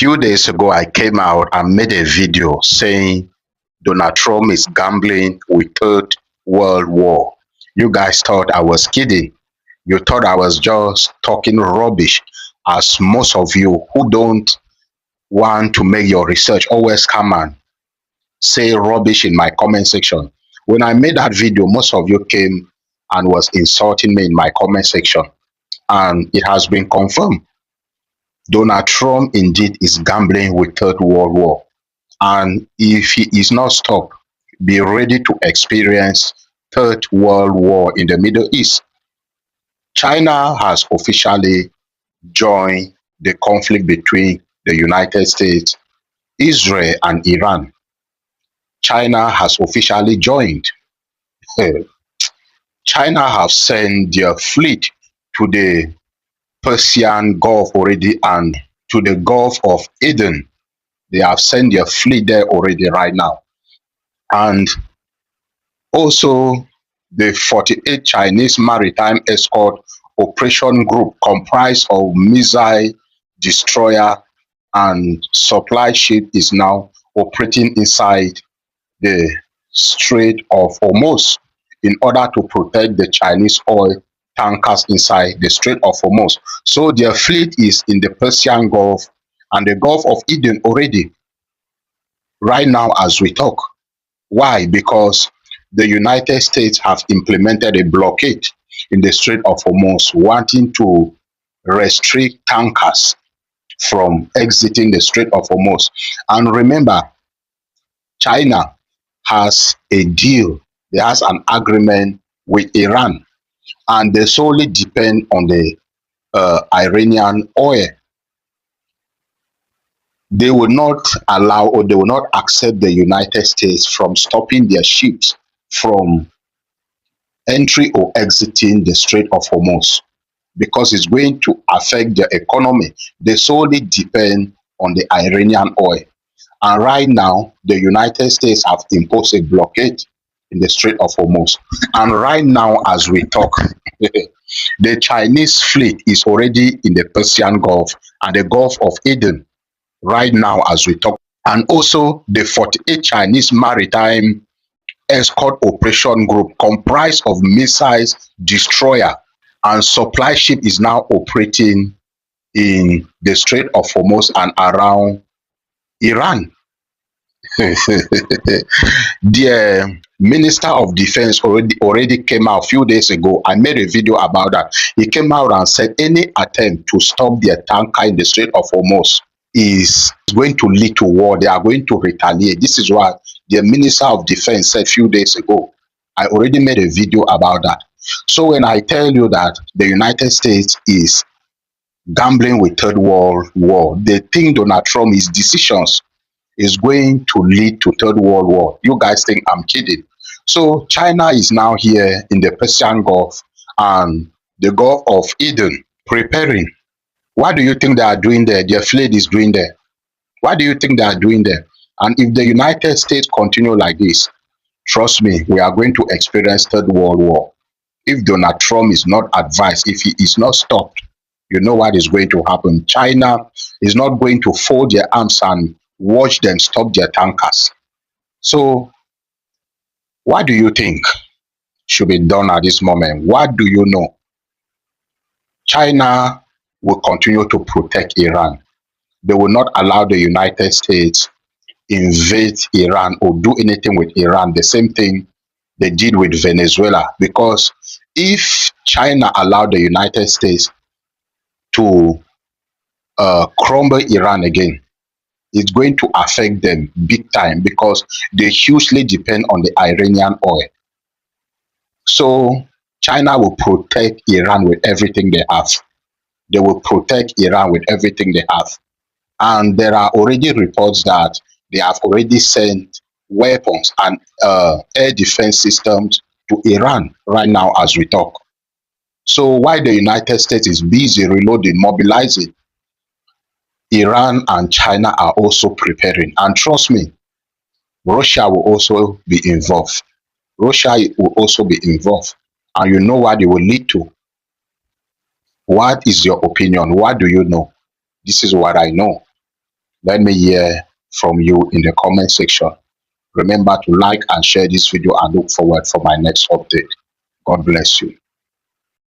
Few days ago, I came out and made a video saying Donald Trump is gambling with Third World War. You guys thought I was kidding. You thought I was just talking rubbish, as most of you who don't want to make your research always come and say rubbish in my comment section. When I made that video, most of you came and was insulting me in my comment section, and it has been confirmed. Donald Trump indeed is gambling with Third World War. And if he is not stopped, be ready to experience Third World War in the Middle East. China has officially joined the conflict between the United States, Israel, and Iran. China has officially joined. Eh, China have sent their fleet to the Persian Gulf already and to the Gulf of Eden. They have sent their fleet there already right now. And also, the 48 Chinese Maritime Escort Operation Group, comprised of missile destroyer and supply ship, is now operating inside the Strait of Hormuz in order to protect the Chinese oil tankers inside the Strait of Hormuz. So their fleet is in the Persian Gulf and the Gulf of Eden already right now as we talk. Why? Because the United States have implemented a blockade in the Strait of Hormuz, wanting to restrict tankers from exiting the Strait of Hormuz. And remember, China has a deal, it has an agreement with Iran, and they solely depend on the Iranian oil. They will not allow, or they will not accept the United States from stopping their ships from entry or exiting the Strait of Hormuz, because it's going to affect their economy. They solely depend on the Iranian oil. And right now, the United States have imposed a blockade in the Strait of Hormuz. And right now, as we talk, the Chinese fleet is already in the Persian Gulf and the Gulf of Eden right now as we talk. And also, the 48 Chinese Maritime Escort Operation Group, comprised of missiles, destroyer, and supply ship, is now operating in the Strait of Hormuz and around Iran. The Minister of Defense already came out a few days ago. I made a video about that. He came out and said any attempt to stop their tanker in the Strait of Hormuz is going to lead to war. They are going to retaliate. This is what the Minister of Defense said a few days ago. I already made a video about that. So when I tell you that the United States is gambling with Third World War, they think Donald Trump's decisions is going to lead to Third World War. You guys think I'm kidding. So China is now here in the Persian Gulf and the Gulf of Eden preparing. What do you think they are doing there? Their fleet is doing there. What do you think they are doing there? And if the United States continue like this, trust me, we are going to experience Third World War. If Donald Trump is not advised, if he is not stopped, you know what is going to happen. China is not going to fold their arms and watch them stop their tankers. So what do you think should be done at this moment? What do you know? China will continue to protect Iran. They will not allow the United States invade Iran or do anything with Iran. The same thing they did with Venezuela. Because if China allowed the United States to crumble Iran again, it's going to affect them big time, because they hugely depend on the Iranian oil. So China will protect Iran with everything they have. They will protect Iran with everything they have. And there are already reports that they have already sent weapons and air defense systems to Iran right now as we talk. So while the United States is busy reloading, mobilizing, Iran and China are also preparing. And trust me, Russia will also be involved. Russia will also be involved. And you know what it will lead to. What is your opinion? What do you know? This is what I know. Let me hear from you in the comment section. Remember to like and share this video and look forward for my next update. God bless you.